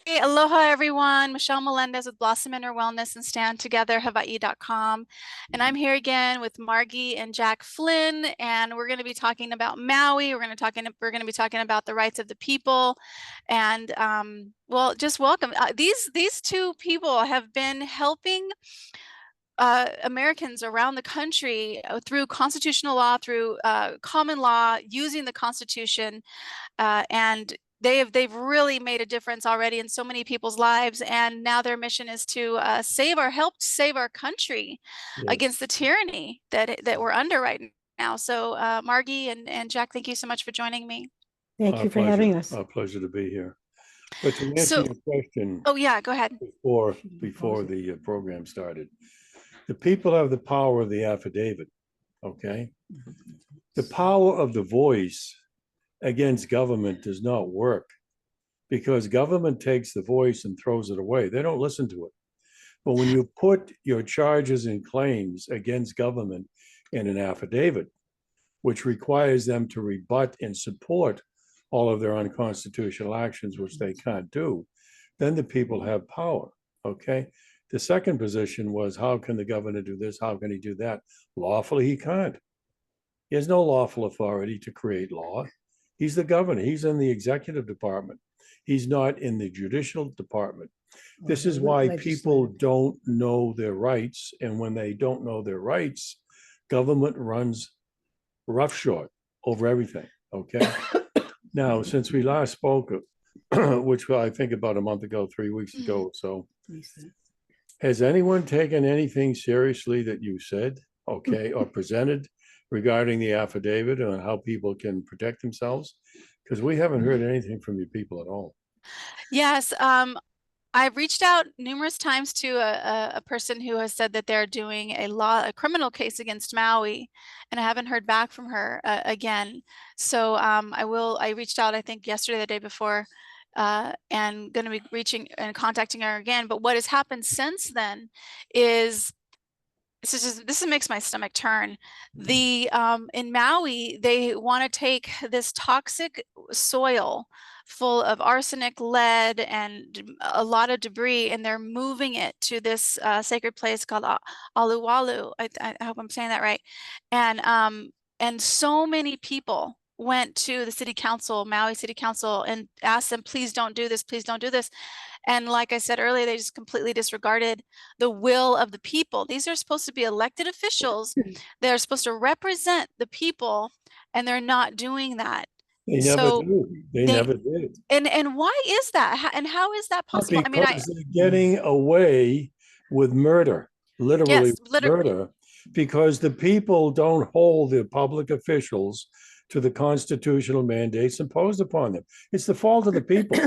Aloha everyone. Michelle Melendez with Blossom Inner Wellness and Stand Together Hawaii.com. And I'm here again with Margie and Jack Flynn, and we're going to be talking about Maui. We're going to be talking about the rights of the people. And well, just welcome. These two people have been helping Americans around the country through constitutional law, through common law, using the Constitution, and they've really made a difference already in so many people's lives. And now their mission is to help save our country against the tyranny that we're under right now. So Margie and Jack, thank you so much for joining me. Thank you for having us. Our pleasure to be here. But to answer your question, oh yeah, go ahead. Before the program started, the people have the power of the affidavit. Okay, the power of the voice against government does not work because government takes the voice and throws it away. They don't listen to it. But when you put your charges and claims against government in an affidavit, which requires them to rebut and support all of their unconstitutional actions, which they can't do, then the people have power, okay? The second position was, how can the governor do this? How can he do that? Lawfully, he can't. He has no lawful authority to create law. He's the governor. He's in the executive department. He's not in the judicial department. This is why people don't know their rights. And when they don't know their rights, government runs roughshod over everything, okay? Now, since we last spoke, which I think about a month ago, 3 weeks ago, so has anyone taken anything seriously that you said, okay, or presented regarding the affidavit and how people can protect themselves? Because we haven't heard anything from you people at all. Yes, I've reached out numerous times to a person who has said that they're doing a criminal case against Maui, and I haven't heard back from her again. So I reached out, I think yesterday, the day before, and going to be reaching and contacting her again. But what has happened since then is this makes my stomach turn. In Maui, they want to take this toxic soil full of arsenic, lead, and a lot of debris, and they're moving it to this sacred place called Aluwalu. I hope I'm saying that right. And so many people went to the city council, Maui City Council, and asked them, please don't do this, please don't do this. And like I said earlier, they just completely disregarded the will of the people. These are supposed to be elected officials. They're supposed to represent the people, and they're not doing that. They never do. They never did. And why is that? And how is that possible? Because they're getting away with murder, literally murder, because the people don't hold the public officials to the constitutional mandates imposed upon them. It's the fault of the people.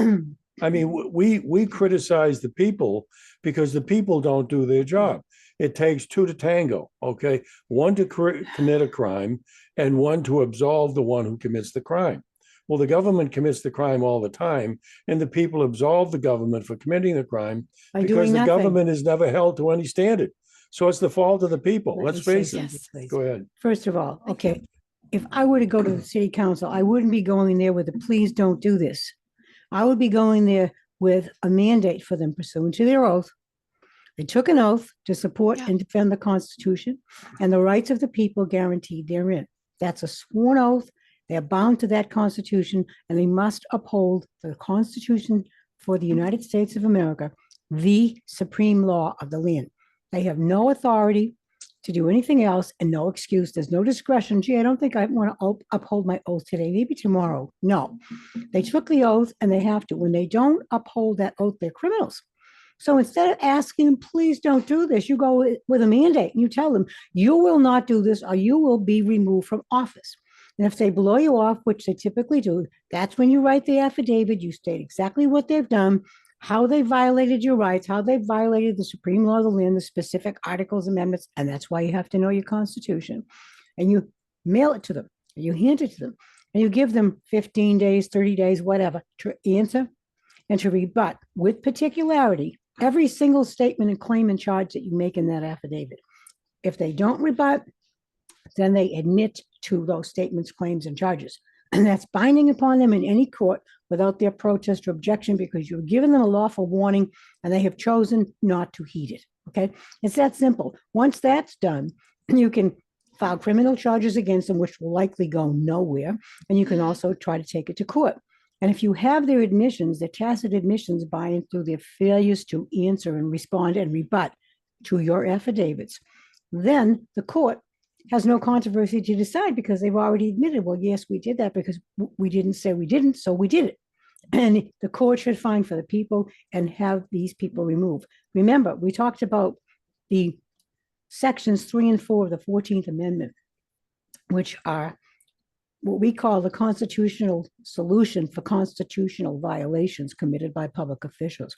I mean, we criticize the people because the people don't do their job. It takes two to tango, okay? One to commit a crime and one to absolve the one who commits the crime. Well, the government commits the crime all the time, and the people absolve the government for committing the crime because the government is never held to any standard. So it's the fault of the people. Let's face it. Go ahead. First of all, okay, if I were to go to the city council, I wouldn't be going there with a please don't do this. I would be going there with a mandate for them pursuant to their oath. They took an oath to support and defend the Constitution and the rights of the people guaranteed therein. That's a sworn oath. They're bound to that Constitution, and they must uphold the Constitution for the United States of America, the supreme law of the land. They have no authority to do anything else and no excuse. There's no discretion. Gee, I don't think I want to uphold my oath today, maybe tomorrow. No, they took the oath and they have to. When they don't uphold that oath, they're criminals. So instead of asking them, please don't do this, you go with a mandate and you tell them, you will not do this or you will be removed from office. And if they blow you off, which they typically do, that's when you write the affidavit. You state exactly what they've done, how they violated your rights, how they violated the supreme law of the land, the specific articles, amendments, and that's why you have to know your Constitution. And you mail it to them, you hand it to them, and you give them 15 days, 30 days, whatever, to answer and to rebut with particularity every single statement and claim and charge that you make in that affidavit. If they don't rebut, then they admit to those statements, claims, and charges. and that's binding upon them in any court without their protest or objection because you've given them a lawful warning and they have chosen not to heed it. Okay, it's that simple. Once that's done, you can file criminal charges against them, which will likely go nowhere, and you can also try to take it to court. And if you have their admissions, their tacit admissions buying through their failures to answer and respond and rebut to your affidavits, then the court has no controversy to decide because they've already admitted, well, yes, we did that because we didn't say we didn't, so we did it. And the court should find for the people and have these people removed. Remember, we talked about the sections 3 and 4 of the 14th Amendment, which are what we call the constitutional solution for constitutional violations committed by public officials.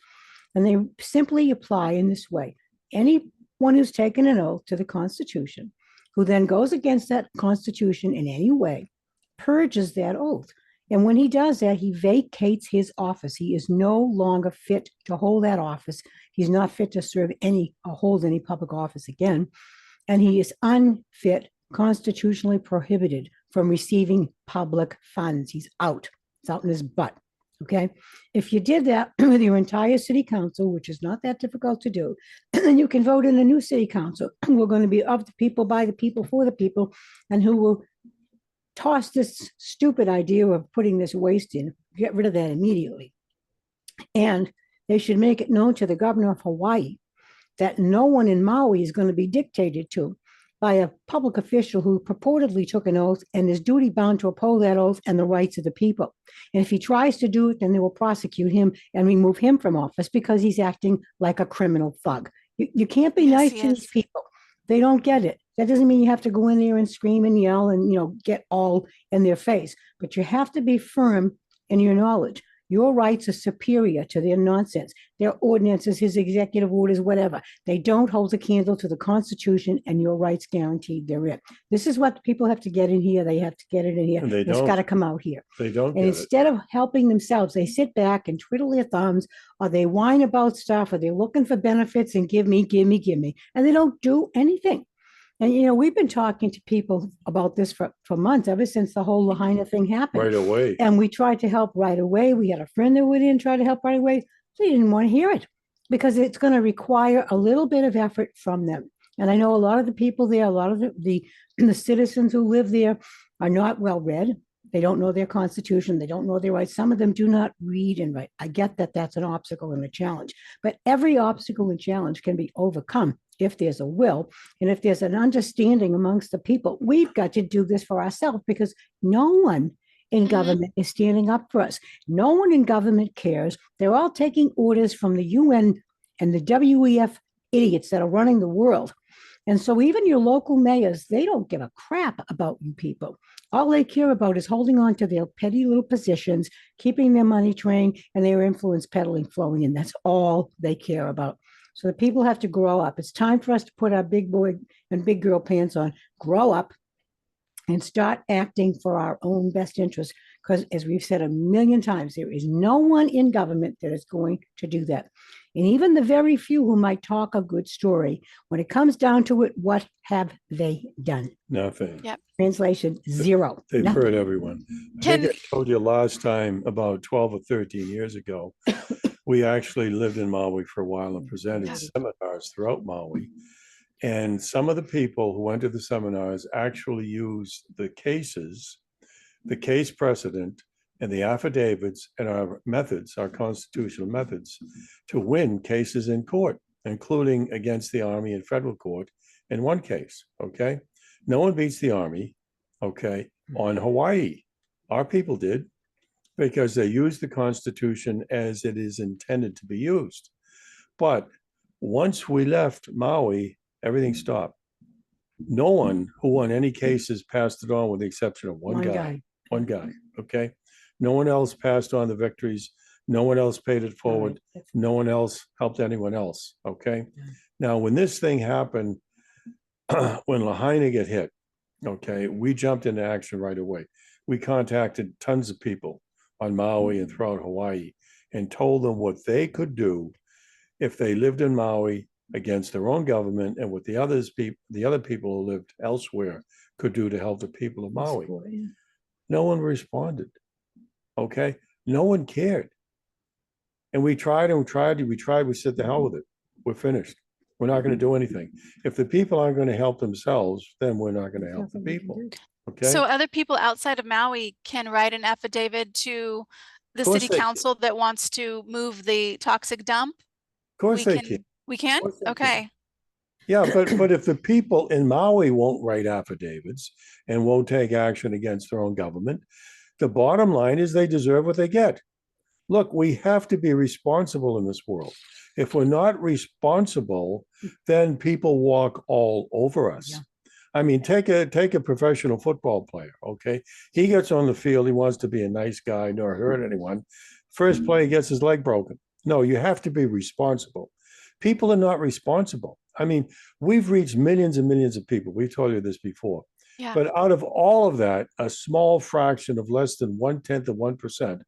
And they simply apply in this way. Anyone who's taken an oath to the Constitution, who then goes against that Constitution in any way, purges that oath. And when he does that, he vacates his office. He is no longer fit to hold that office. He's not fit to serve any or hold any public office again. And he is unfit, constitutionally prohibited from receiving public funds. He's out. It's out in his butt. Okay. If you did that with your entire city council, which is not that difficult to do, then you can vote in a new city council. We're going to be of the people, by the people, for the people, and who will toss this stupid idea of putting this waste in, get rid of that immediately. And they should make it known to the governor of Hawaii that no one in Maui is going to be dictated to by a public official who purportedly took an oath and is duty bound to uphold that oath and the rights of the people. And if he tries to do it, then they will prosecute him and remove him from office because he's acting like a criminal thug. You can't be nice to these people. They don't get it. That doesn't mean you have to go in there and scream and yell and, get all in their face, but you have to be firm in your knowledge. Your rights are superior to their nonsense, their ordinances, his executive orders, whatever. They don't hold a candle to the Constitution, and your rights guaranteed therein. This is what people have to get in here. They have to get it in here. And they It's don't. got to come out here. They don't And get it. instead of helping themselves, they sit back and twiddle their thumbs, or they whine about stuff, or they're looking for benefits and give me, and they don't do anything. And, we've been talking to people about this for months, ever since the whole Lahaina thing happened. Right away. And we tried to help right away. We had a friend that went in and tried to help right away. They didn't want to hear it because it's going to require a little bit of effort from them. And I know a lot of the people there, a lot of the citizens who live there are not well read. They don't know their Constitution. They don't know their rights. Some of them do not read and write. I get that that's an obstacle and a challenge, but every obstacle and challenge can be overcome if there's a will and if there's an understanding amongst the people. We've got to do this for ourselves because no one in government is standing up for us. No one in government cares. They're all taking orders from the UN and the WEF idiots that are running the world. And so even your local mayors, they don't give a crap about you people. All they care about is holding on to their petty little positions, keeping their money train and their influence peddling, flowing in. That's all they care about. So the people have to grow up. It's time for us to put our big boy and big girl pants on, grow up, and start acting for our own best interests. Because as we've said a million times, there is no one in government that is going to do that. And even the very few who might talk a good story, when it comes down to it, what have they done? Nothing. Yep. Translation, zero. They've Nothing. hurt everyone. I think I told you last time, about 12 or 13 years ago, we actually lived in Maui for a while and presented seminars throughout Maui. And some of the people who went to the seminars actually used the cases, the case precedent, and the affidavits and our methods, our constitutional methods, to win cases in court, including against the Army in federal court in one case, okay? No one beats the Army, okay, on Hawaii. Our people did, because they used the Constitution as it is intended to be used. But once we left Maui, everything stopped. No one who won any cases passed it on with the exception of one guy. One guy, okay? No one else passed on the victories. No one else paid it forward. No one else helped anyone else, okay? Now, when this thing happened, when Lahaina get hit, okay, we jumped into action right away. We contacted tons of people on Maui and throughout Hawaii and told them what they could do if they lived in Maui against their own government and what the other people who lived elsewhere could do to help the people of Maui. No one responded. Okay. No one cared. And we tried and we tried and we tried. We said, the hell with it. We're finished. We're not going to do anything. If the people aren't going to help themselves, then we're not going to help the people. Okay. So other people outside of Maui can write an affidavit to the Of course city they can. council that wants to move the toxic dump? Of course they can. We can? Of course they can. Okay. Yeah, but if the people in Maui won't write affidavits and won't take action against their own government, the bottom line is they deserve what they get. Look, we have to be responsible in this world. If we're not responsible, then people walk all over us. Yeah. I mean, take a professional football player, okay? He gets on the field, he wants to be a nice guy, nor hurt anyone. First play, he gets his leg broken. No, you have to be responsible. People are not responsible. I mean, we've reached millions and millions of people. We've told you this before. Yeah. But out of all of that, a small fraction of less than 1/10 of 1%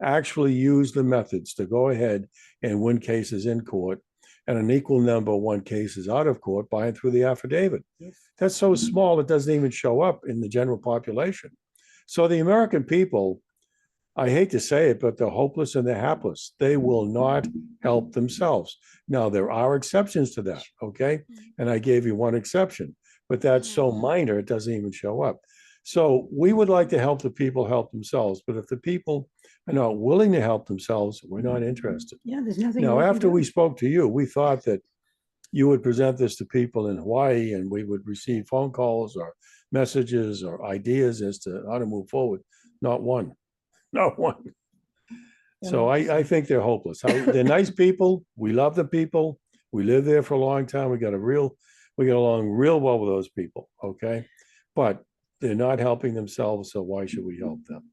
actually use the methods to go ahead and win cases in court, and an equal number won cases out of court by and through the affidavit. Yes. That's so small, it doesn't even show up in the general population. So the American people, I hate to say it, but they're hopeless and they're hapless. They will not help themselves. Now, there are exceptions to that, okay? And I gave you one exception, but that's so minor, it doesn't even show up. So we would like to help the people help themselves, but if the people are not willing to help themselves, we're not interested. Yeah, there's nothing. Now, we can after do. we spoke to you, we thought that you would present this to people in Hawaii and we would receive phone calls or messages or ideas as to how to move forward. Not one, not one. So I think they're hopeless. They're nice people. We love the people. We live there for a long time. We get along real well with those people. Okay. But they're not helping themselves. So why should we help them?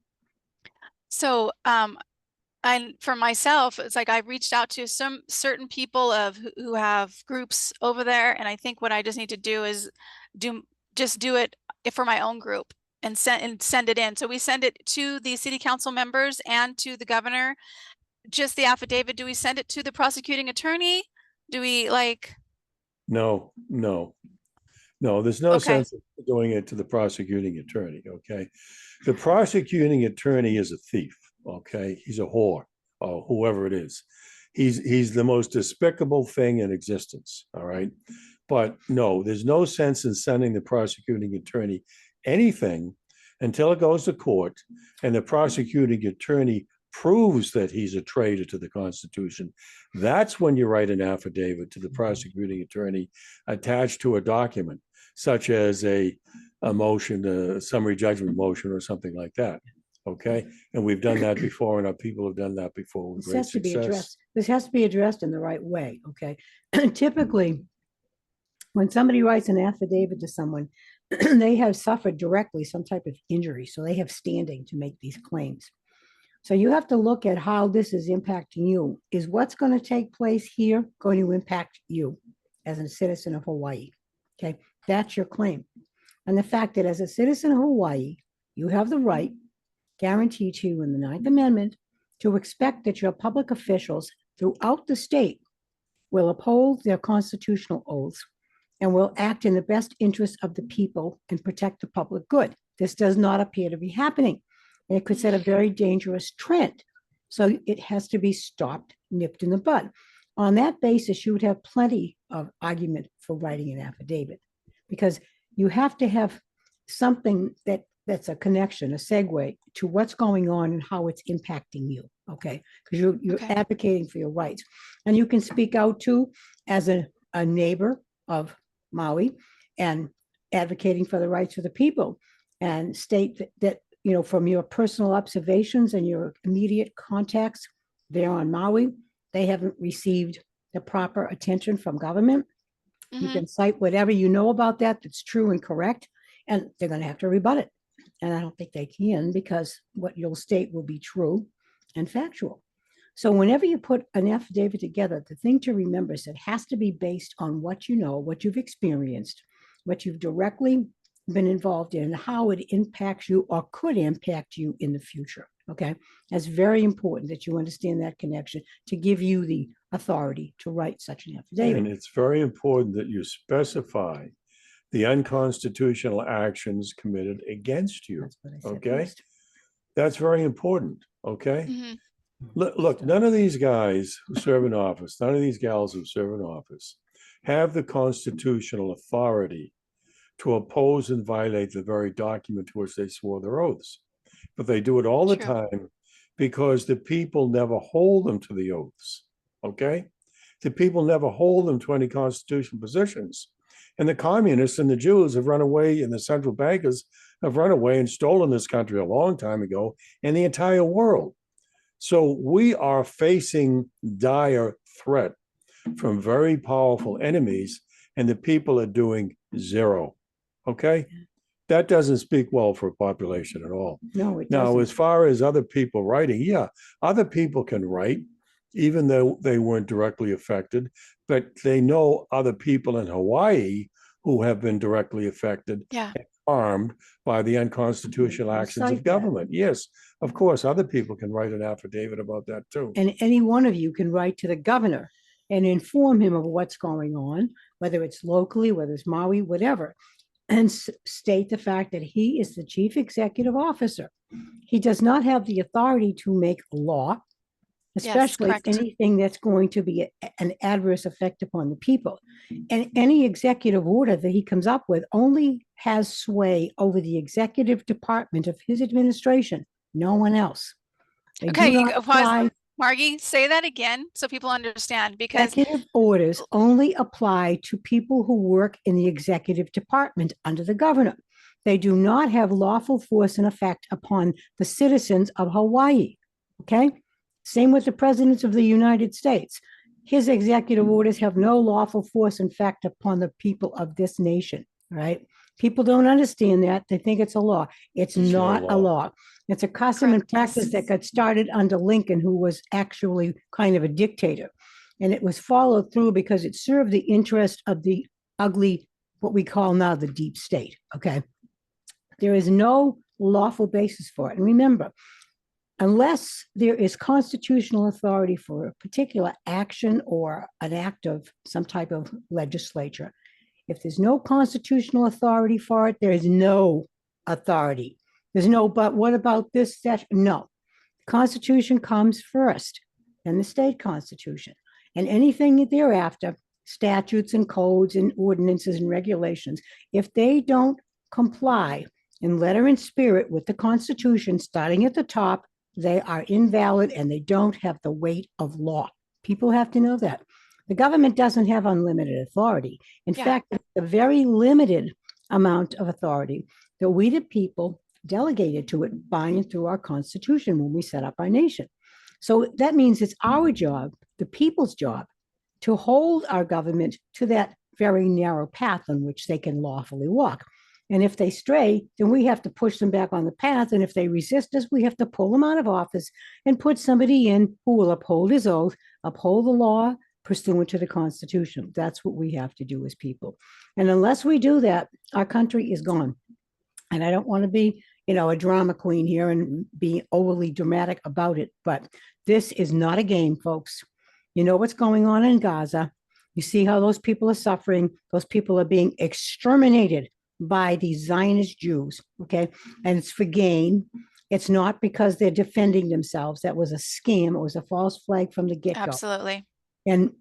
So, for myself, it's like I reached out to some certain people who have groups over there, and I think what I just need to do is do it for my own group and send it in. So we send it to the city council members and to the governor. Just the affidavit. Do we send it to the prosecuting attorney? Do we No. There's no Okay. sense of doing it to the prosecuting attorney. Okay. The prosecuting attorney is a thief. Okay. He's a whore or whoever it is. He's the most despicable thing in existence. All right. But no, there's no sense in sending the prosecuting attorney anything until it goes to court and the prosecuting attorney proves that he's a traitor to the Constitution. That's when you write an affidavit to the prosecuting attorney attached to a document, such as a motion, a summary judgment motion or something like that. Okay. And we've done that before, and our people have done that before with This great has to be success. addressed. This has to be addressed in the right way. Okay. Typically, when somebody writes an affidavit to someone, they have suffered directly some type of injury. So they have standing to make these claims. So you have to look at how this is impacting you. Is what's going to take place here going to impact you as a citizen of Hawaii? Okay. That's your claim. And the fact that as a citizen of Hawaii, you have the right guaranteed to you in the Ninth Amendment to expect that your public officials throughout the state will uphold their constitutional oaths and will act in the best interest of the people and protect the public good. This does not appear to be happening. And it could set a very dangerous trend. So it has to be stopped, nipped in the bud. On that basis, you would have plenty of argument for writing an affidavit, because you have to have something that's a connection, a segue to what's going on and how it's impacting you. Okay. Because you're advocating for your rights. And you can speak out too as a neighbor of Maui and advocating for the rights of the people, and state that from your personal observations and your immediate contacts there on Maui, they haven't received the proper attention from government. You can cite whatever you know about that's true and correct, and they're going to have to rebut it. And I don't think they can, because what you'll state will be true and factual. So whenever you put an affidavit together, the thing to remember is it has to be based on what you know, what you've experienced, what you've directly been involved in, how it impacts you or could impact you in the future. Okay. That's very important that you understand that connection to give you the authority to write such an affidavit. And it's very important that you specify the unconstitutional actions committed against you. That's what I said Okay. first. That's very important. Okay. Mhm. Look, none of these guys who serve in office, none of these gals who serve in office have the constitutional authority to oppose and violate the very document to which they swore their oaths. But they do it all the True. time because the people never hold them to the oaths. Okay? The people never hold them to any constitutional positions. And the communists and the Jews have run away, and the central bankers have run away and stolen this country a long time ago, and the entire world. So we are facing dire threat from very powerful enemies, and the people are doing zero. Okay? That doesn't speak well for a population at all. No, it Now, doesn't. as far as other people writing, yeah, other people can write, even though they weren't directly affected, but they know other people in Hawaii who have been directly affected, Yeah. harmed by the unconstitutional I'll actions cite of that. government. Yes, of course, other people can write an affidavit about that too. And any one of you can write to the governor and inform him of what's going on, whether it's locally, whether it's Maui, whatever, and state the fact that he is the chief executive officer. He does not have the authority to make law, especially correct. anything that's going to be an adverse effect upon the people. And any executive order that he comes up with only has sway over the executive department of his administration, no one else. They Okay, do you not go pause. apply. Margie, say that again so people understand, because Executive orders only apply to people who work in the executive department under the governor. They do not have lawful force and effect upon the citizens of Hawaii. Okay? Same with the president of the United States. His executive orders have no lawful force and effect upon the people of this nation, right? People don't understand that. They think it's a law. It's It's not no a law. law. It's a custom and Correct. practice that got started under Lincoln, who was actually kind of a dictator. And it was followed through because it served the interest of the ugly, what we call now the deep state. Okay. There is no lawful basis for it. And remember, unless there is constitutional authority for a particular action or an act of some type of legislature, if there's no constitutional authority for it, there is no authority. There's no, but what about this? That no. The Constitution comes first, then the state constitution. And anything thereafter, statutes and codes and ordinances and regulations, if they don't comply in letter and spirit with the Constitution, starting at the top, they are invalid and they don't have the weight of law. People have to know that. The government doesn't have unlimited authority. In fact, it's a very limited amount of authority that we, the people, delegated to it by and through our Constitution when we set up our nation. So that means it's our job, the people's job, to hold our government to that very narrow path on which they can lawfully walk. And if they stray, then we have to push them back on the path. And if they resist us, we have to pull them out of office and put somebody in who will uphold his oath, uphold the law, pursuant to the Constitution. That's what we have to do as people. And unless we do that, our country is gone. And I don't want to be, a drama queen here and be overly dramatic about it, but this is not a game, folks. You know what's going on in Gaza. You see how those people are suffering. Those people are being exterminated by these Zionist Jews, okay? And it's for gain. It's not because they're defending themselves. That was a scam. It was a false flag from the get-go. Absolutely. And,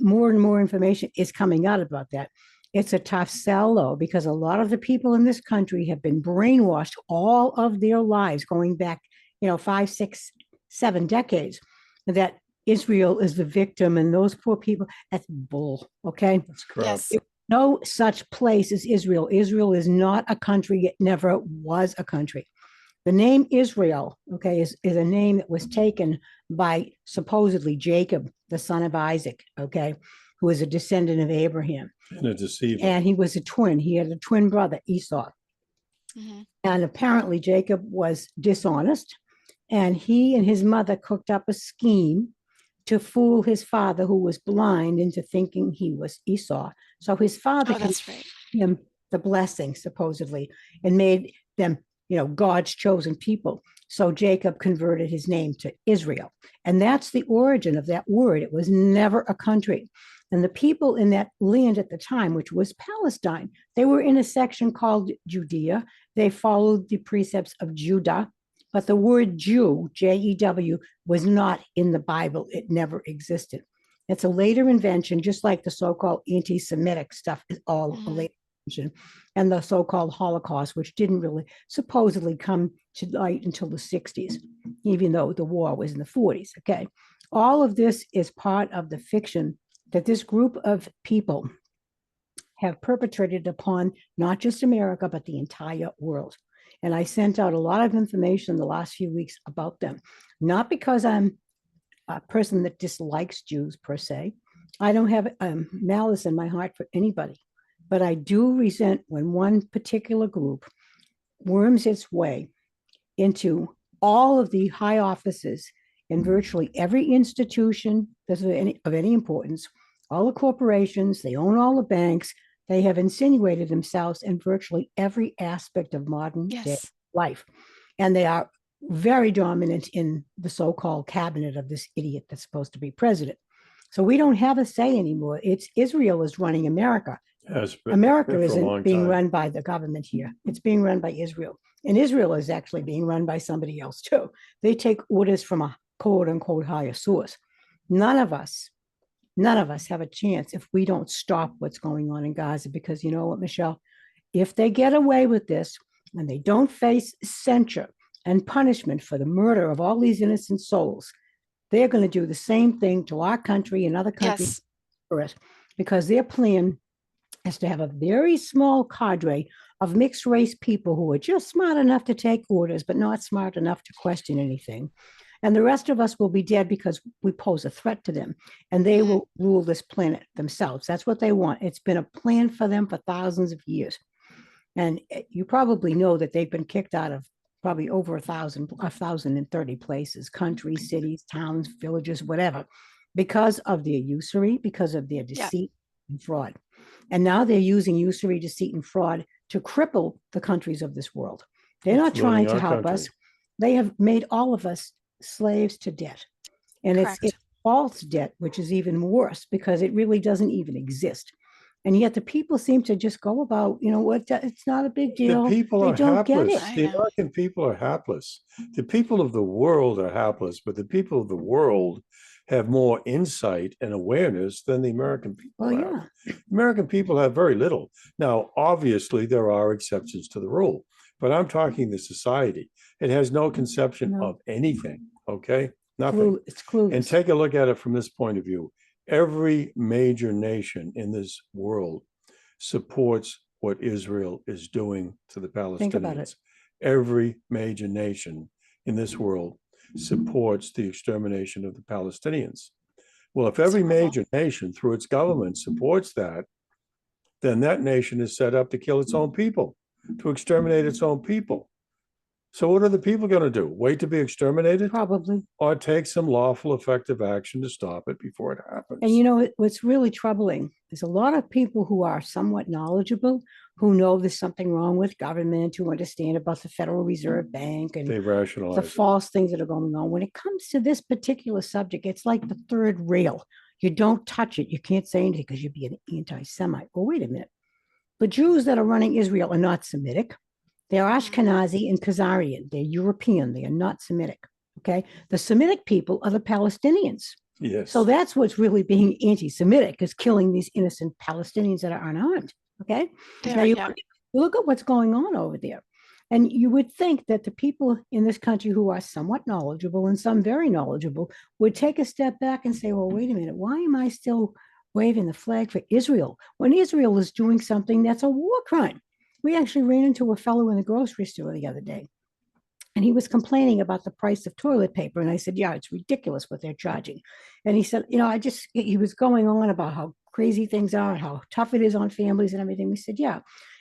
more and more information is coming out about that. It's a tough sell, though, because a lot of the people in this country have been brainwashed all of their lives, going back, 5, 6, 7 decades, that Israel is the victim and those poor people. That's bull, okay? That's crap. Yes. No such place as Israel. Israel is not a country. It never was a country. The name Israel, okay, is a name that was taken by supposedly Jacob, the son of Isaac, okay, who was a descendant of Abraham. And a deceiver. And he was a twin. He had a twin brother, Esau. Mhm. And apparently Jacob was dishonest. And he and his mother cooked up a scheme to fool his father, who was blind, into thinking he was Esau. So his father Oh, that's right. gave him the blessing, supposedly, and made them, God's chosen people. So Jacob converted his name to Israel. And that's the origin of that word. It was never a country. And the people in that land at the time, which was Palestine, they were in a section called Judea. They followed the precepts of Judah, but the word Jew, Jew, was not in the Bible. It never existed. It's a later invention, just like the so-called anti-Semitic stuff is all a later invention, and the so-called Holocaust, which didn't really supposedly come to light until the 60s, even though the war was in the 40s. Okay. All of this is part of the fiction that this group of people have perpetrated upon not just America, but the entire world. And I sent out a lot of information in the last few weeks about them, not because I'm a person that dislikes Jews per se. I don't have malice in my heart for anybody, but I do resent when one particular group worms its way into all of the high offices in virtually every institution that's of any importance, all the corporations, they own all the banks, they have insinuated themselves in virtually every aspect of modern day life. And they are very dominant in the so-called cabinet of this idiot that's supposed to be president. So we don't have a say anymore. It's Israel is running America. America isn't being run by the government here. It's being run by Israel. And Israel is actually being run by somebody else too. They take orders from a quote unquote higher source. None of us have a chance if we don't stop what's going on in Gaza, because you know what, Michelle, if they get away with this and they don't face censure and punishment for the murder of all these innocent souls, they're going to do the same thing to our country and other countries for us, because their plan is to have a very small cadre of mixed race people who are just smart enough to take orders, but not smart enough to question anything. And the rest of us will be dead because we pose a threat to them, and they will rule this planet themselves. That's what they want. It's been a plan for them for thousands of years. And you probably know that they've been kicked out of probably over 1,030 places, countries, cities, towns, villages, whatever, because of their usury, because of their deceit and fraud. And now they're using usury, deceit, and fraud to cripple the countries of this world. They're not trying to help us. They have made all of us slaves to debt. And it's false debt, which is even worse because it really doesn't even exist. And yet the people seem to just go about, you know what, it's not a big deal. The people they are don't hapless. get it. The American people are hapless. The people of the world are hapless, but the people of the world have more insight and awareness than the American people have. American people have very little. Now, obviously, there are exceptions to the rule, but I'm talking the society. It has no conception of anything, okay? Nothing. It's clueless. And take a look at it from this point of view. Every major nation in this world supports what Israel is doing to the Palestinians. Think about it. Every major nation in this world supports the extermination of the Palestinians. Well, if every major nation through its government supports that, then that nation is set up to kill its own people, to exterminate its own people. So what are the people going to do? Wait to be exterminated? Probably. Or take some lawful, effective action to stop it before it happens? And you know, what's really troubling is a lot of people who are somewhat knowledgeable, who know there's something wrong with government, who understand about the Federal Reserve Bank and they rationalize the false things that are going on. When it comes to this particular subject, it's like the third rail. You don't touch it. You can't say anything because you'd be an anti-Semite. Well, wait a minute. The Jews that are running Israel are not Semitic. They're Ashkenazi and Khazarian. They're European. They are not Semitic. Okay. The Semitic people are the Palestinians. Yes. So that's what's really being anti-Semitic, is killing these innocent Palestinians that are unarmed. Okay. Now you look at what's going on over there. And you would think that the people in this country who are somewhat knowledgeable and some very knowledgeable would take a step back and say, well, wait a minute, why am I still waving the flag for Israel when Israel is doing something that's a war crime? We actually ran into a fellow in the grocery store the other day, and he was complaining about the price of toilet paper. And I said, yeah, it's ridiculous what they're charging. And he said, you know, he was going on about how crazy things are and how tough it is on families and everything. We said, yeah.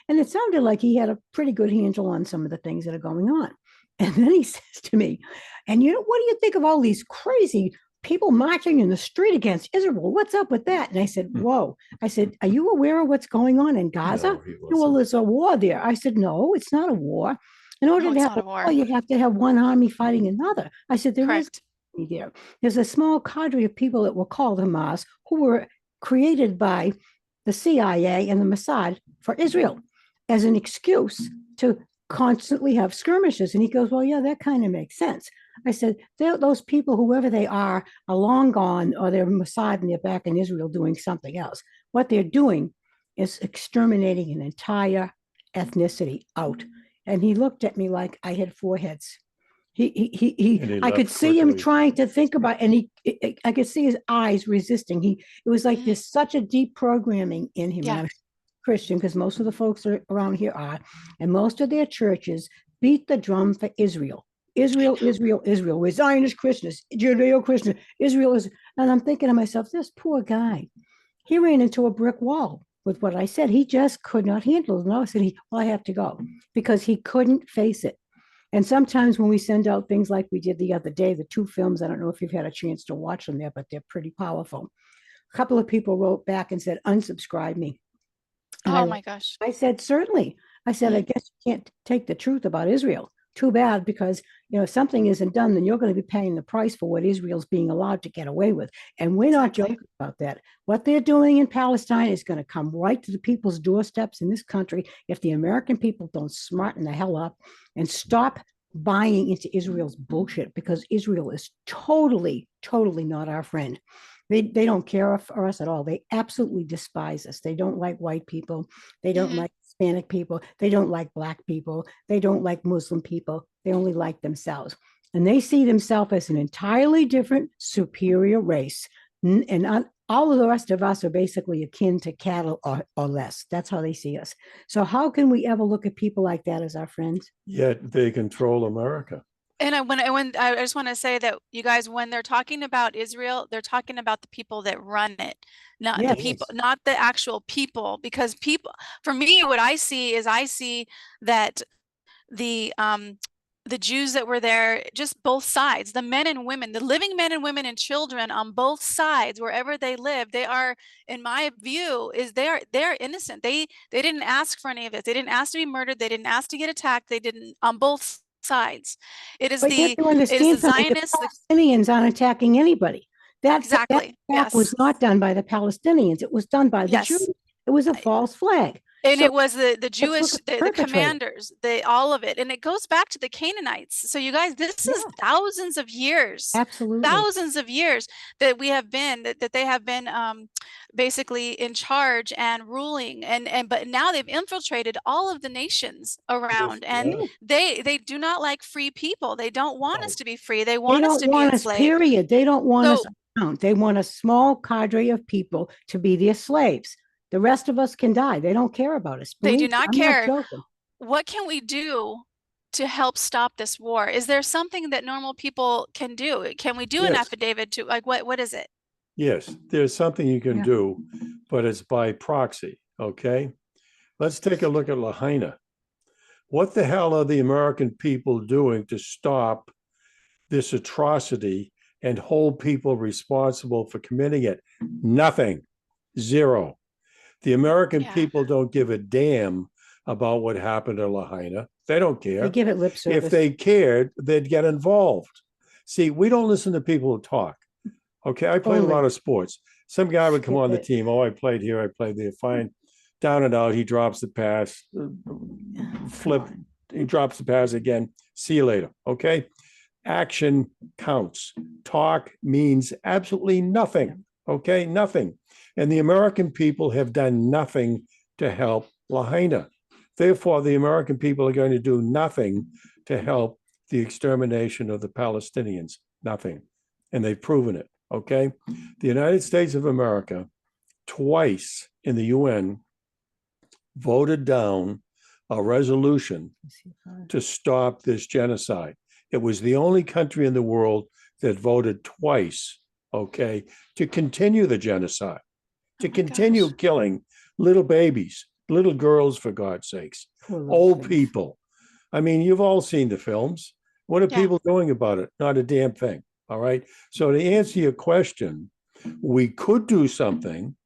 And it sounded like he had a pretty good handle on some of the things that are going on. And then he says to me, and you know, what do you think of all these crazy people marching in the street against Israel? What's up with that? And I said, whoa. I said, are you aware of what's going on in Gaza? No, well, there's a war there. I said, no, it's not a war. In order to have a war, you have to have one army fighting another. I said, there is there. There's a small cadre of people that were called Hamas who were created by the CIA and the Mossad for Israel as an excuse to constantly have skirmishes. And he goes, well, yeah, that kind of makes sense. I said, those people, whoever they are long gone, or they're Mossad and they're back in Israel doing something else. What they're doing is exterminating an entire ethnicity out. And he looked at me like I had four heads. I could see him trying to think about, and I could see his eyes resisting. It was like there's such a deep programming in him. Yeah. And I'm Christian, because most of the folks around here are, and most of their churches beat the drum for Israel. Israel, Israel, Israel. We're Zionist Christians, Judeo-Christian. Israel is, and I'm thinking to myself, this poor guy, he ran into a brick wall with what I said. He just could not handle it. And I said, well, I have to go, because he couldn't face it. And sometimes when we send out things like we did the other day, the two films, I don't know if you've had a chance to watch them there, but they're pretty powerful. A couple of people wrote back and said, unsubscribe me. And Oh my gosh. I said, certainly. I said, I guess you can't take the truth about Israel. Too bad, because if something isn't done, then you're going to be paying the price for what Israel's being allowed to get away with. And we're not joking about that. What they're doing in Palestine is going to come right to the people's doorsteps in this country if the American people don't smarten the hell up and stop buying into Israel's bullshit, because Israel is totally, totally not our friend. They don't care for us at all. They absolutely despise us. They don't like white people. They don't like Hispanic people. They don't like Black people. They don't like Muslim people. They only like themselves. And they see themselves as an entirely different, superior race. And all of the rest of us are basically akin to cattle or less. That's how they see us. So how can we ever look at people like that as our friends? Yet they control America. And I just want to say that, you guys, when they're talking about Israel, they're talking about the people that run it, not the people, not the actual people. Because people, for me, what I see is that the Jews that were there, just both sides, the men and women, the living men and women and children on both sides, wherever they live, they are, in my view, is they're innocent. They didn't ask for any of this. They didn't ask to be murdered. They didn't ask to get attacked. They didn't, on both sides. It is the Zionists. The Palestinians aren't attacking anybody. Exactly. That was not done by the Palestinians. It was done by the Jews. It was a false flag. And it was the Jewish, the commanders, all of it. And it goes back to the Canaanites. So you guys, this is thousands of years. Absolutely. Thousands of years that we have been, that they have been basically in charge and ruling. But now they've infiltrated all of the nations around. And they do not like free people. They don't want us to be free. They want us to be enslaved. Period. They don't want us around. They want a small cadre of people to be their slaves. The rest of us can die. They don't care about us. They do not care. What can we do to help stop this war? Is there something that normal people can do? Can we do an affidavit to, like, what is it? Yes, there's something you can do, but it's by proxy, okay? Let's take a look at Lahaina. What the hell are the American people doing to stop this atrocity and hold people responsible for committing it? Nothing. Zero. The American people don't give a damn about what happened in Lahaina. They don't care. They give it lip service. If they cared, they'd get involved. See, we don't listen to people who talk. Okay, I played a lot of sports. Some guy would come on the team. Oh, I played here, I played there. Fine. Down and out, he drops the pass. Flip, he drops the pass again. See you later. Okay? Action counts. Talk means absolutely nothing. Okay? Nothing. And the American people have done nothing to help Lahaina. Therefore, the American people are going to do nothing to help the extermination of the Palestinians. Nothing. And they've proven it. Okay? The United States of America, twice in the UN, voted down a resolution to stop this genocide. It was the only country in the world that voted twice, okay, to continue the genocide. To continue killing little babies, little girls, for God's sakes, old people. I mean, you've all seen the films. What are people doing about it? Not a damn thing. All right. So to answer your question, we could do something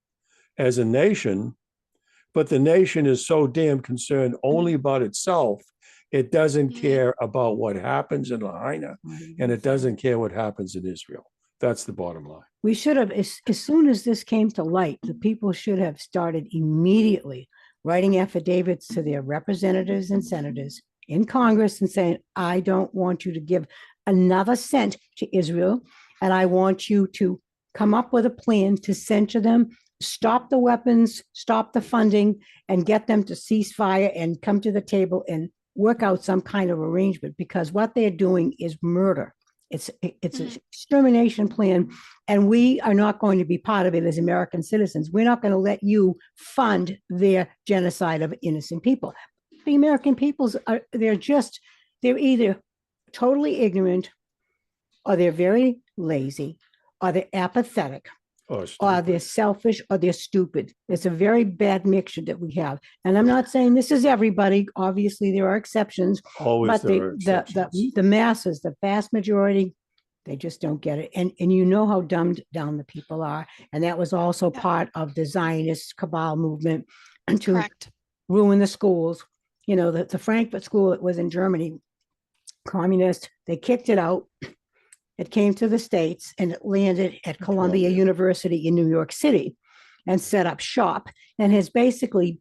as a nation, but the nation is so damn concerned only about itself. It doesn't care about what happens in Lahaina, and it doesn't care what happens in Israel. That's the bottom line. We should have, as soon as this came to light, the people should have started immediately writing affidavits to their representatives and senators in Congress and saying, I don't want you to give another cent to Israel, and I want you to come up with a plan to censure them, stop the weapons, stop the funding, and get them to cease fire and come to the table and work out some kind of arrangement, because what they're doing is murder. It's an extermination plan, and we are not going to be part of it as American citizens. We're not going to let you fund their genocide of innocent people. The American peoples they're either totally ignorant, or they're very lazy, or they're apathetic, or they're selfish, or they're stupid. It's a very bad mixture that we have. And I'm not saying this is everybody. Obviously, there are exceptions. Always but there are exceptions. the masses, the vast majority, they just don't get it. And you know how dumbed down the people are. And that was also part of the Zionist cabal movement to ruin the schools. You know, the Frankfurt school that was in Germany, communist, they kicked it out. It came to the States and it landed at Columbia University in New York City and set up shop, and has basically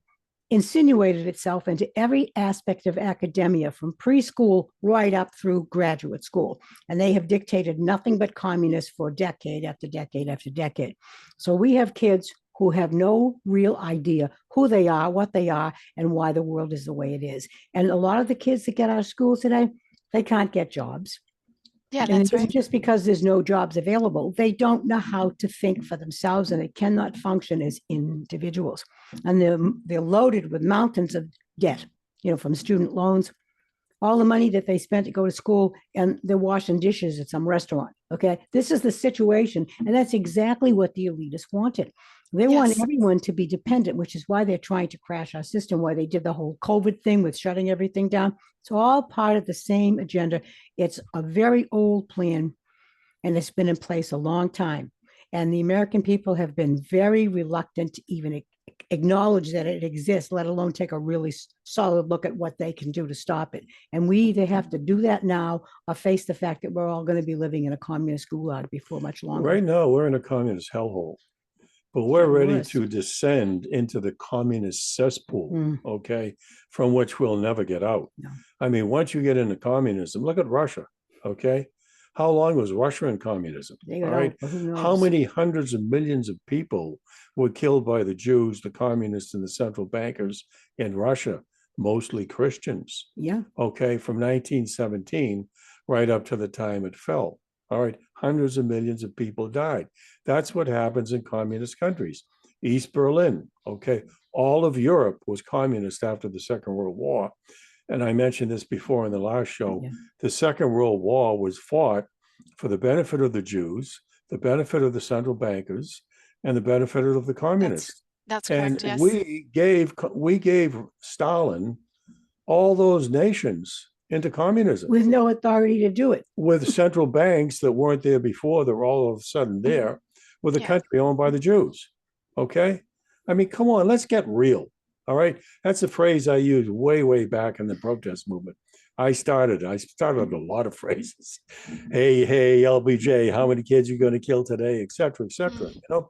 insinuated itself into every aspect of academia from preschool right up through graduate school. And they have dictated nothing but communists for decade after decade after decade. So we have kids who have no real idea who they are, what they are, and why the world is the way it is. And a lot of the kids that get out of school today, they can't get jobs. Yeah, and that's right. just because there's no jobs available, they don't know how to think for themselves, and they cannot function as individuals. And they're loaded with mountains of debt, you know, from student loans, all the money that they spent to go to school, and they're washing dishes at some restaurant. Okay, this is the situation, and that's exactly what the elitists wanted. They want everyone to be dependent, which is why they're trying to crash our system, why they did the whole COVID thing with shutting everything down. It's all part of the same agenda. It's a very old plan, and it's been in place a long time. And the American people have been very reluctant to even acknowledge that it exists, let alone take a really solid look at what they can do to stop it. And we either have to do that now or face the fact that we're all going to be living in a communist gulag before much longer. Right now, we're in a communist hellhole. But we're ready to descend into the communist cesspool, okay, from which we'll never get out. No. I mean, once you get into communism, look at Russia, okay? How long was Russia in communism? All right. How many hundreds of millions of people were killed by the Jews, the communists, and the central bankers in Russia? Mostly Christians. Yeah. Okay, from 1917 right up to the time it fell. All right, hundreds of millions of people died. That's what happens in communist countries. East Berlin, okay, all of Europe was communist after the Second World War. And I mentioned this before in the last show. Yeah. The Second World War was fought for the benefit of the Jews, the benefit of the central bankers, and the benefit of the communists. That's correct, and yes. we gave Stalin all those nations into communism. With no authority to do it. With central banks that weren't there before, they're all of a sudden there, with a country owned by the Jews. Okay? I mean, come on, let's get real. All right? That's a phrase I used way, way back in the protest movement. I started a lot of phrases. Hey, LBJ, how many kids are you going to kill today, et cetera, et cetera. You know,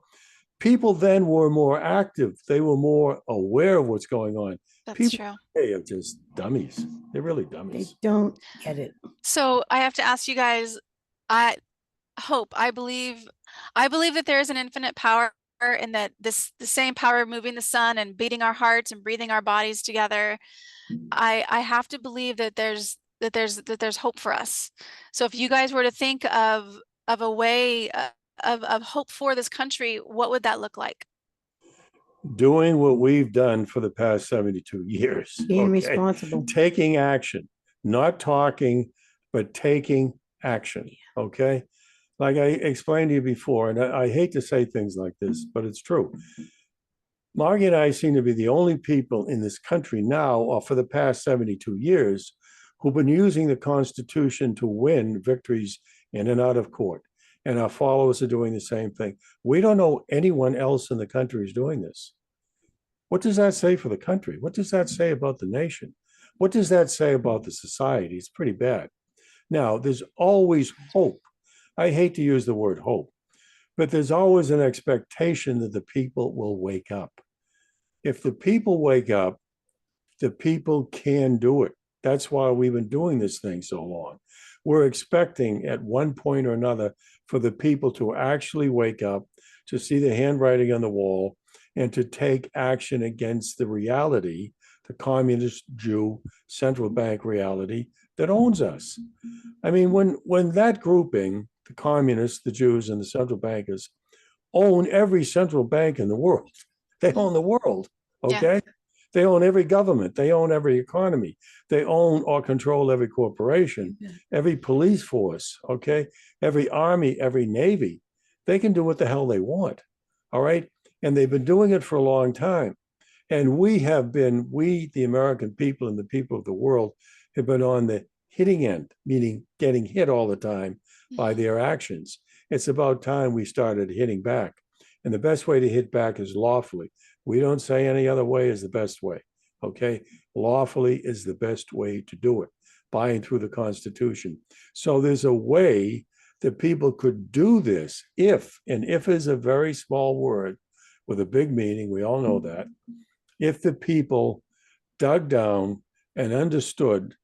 people then were more active. They were more aware of what's going on. That's people true. They are just dummies. They're really dummies. They don't get it. So I have to ask you guys, I believe that there is an infinite power, and that the same power moving the sun and beating our hearts and breathing our bodies together. I have to believe that there's hope for us. So if you guys were to think of a way of hope for this country, what would that look like? Doing what we've done for the past 72 years. Being responsible. Taking action, not talking, but taking action, okay? Like I explained to you before, and I hate to say things like this, but it's true. Margie and I seem to be the only people in this country now, or for the past 72 years, who've been using the Constitution to win victories in and out of court. And our followers are doing the same thing. We don't know anyone else in the country is doing this. What does that say for the country? What does that say about the nation? What does that say about the society? It's pretty bad. Now, there's always hope. I hate to use the word hope, but there's always an expectation that the people will wake up. If the people wake up, the people can do it. That's why we've been doing this thing so long. We're expecting at one point or another for the people to actually wake up, to see the handwriting on the wall, and to take action against the reality, the communist Jew central bank reality that owns us. I mean, when that grouping, the communists, the Jews, and the central bankers, own every central bank in the world, they own the world, okay? Yeah. They own every government. They own every economy. They own or control every corporation, every police force, okay? Every army, every navy. They can do what the hell they want, all right? And they've been doing it for a long time. And we, the American people and the people of the world, have been on the hitting end, meaning getting hit all the time by their actions. It's about time we started hitting back. And the best way to hit back is lawfully. We don't say any other way is the best way, okay? Lawfully is the best way to do it, by and through the Constitution. So there's a way that people could do this if, and if is a very small word with a big meaning, we all know that, if the people dug down and understood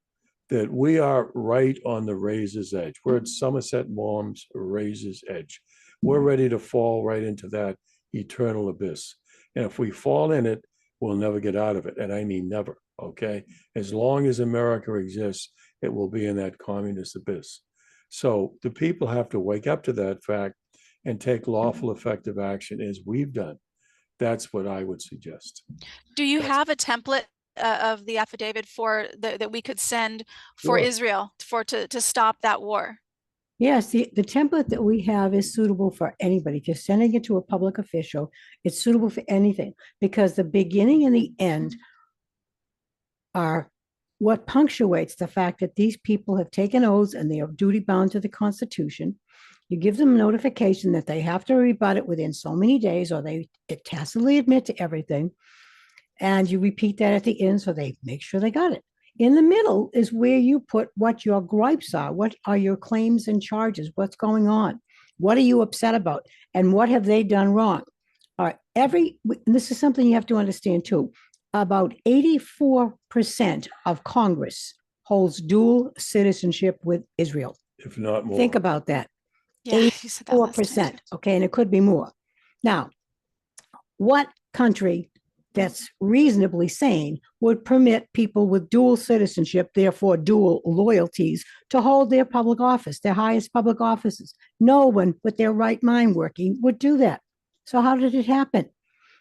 that we are right on the razor's edge. We're at Somerset Maugham's razor's edge. We're ready to fall right into that eternal abyss. And if we fall in it, we'll never get out of it. And I mean never, okay? As long as America exists, it will be in that communist abyss. So the people have to wake up to that fact and take lawful, effective action as we've done. That's what I would suggest. Do you have a template of the affidavit for that we could send for Sure. Israel to stop that war? Yes, the template that we have is suitable for anybody. If you're sending it to a public official, it's suitable for anything, because the beginning and the end are what punctuates the fact that these people have taken oaths and they are duty bound to the Constitution. You give them notification that they have to rebut it within so many days, or they tacitly admit to everything. And you repeat that at the end so they make sure they got it. In the middle is where you put what your gripes are. What are your claims and charges? What's going on? What are you upset about? And what have they done wrong? All right, this is something you have to understand too. About 84% of Congress holds dual citizenship with Israel. If not more. Think about that. Yeah, you said that last 84%. time. Okay, and it could be more. Now, what country that's reasonably sane would permit people with dual citizenship, therefore dual loyalties, to hold their public office, their highest public offices? No one with their right mind working would do that. So how did it happen?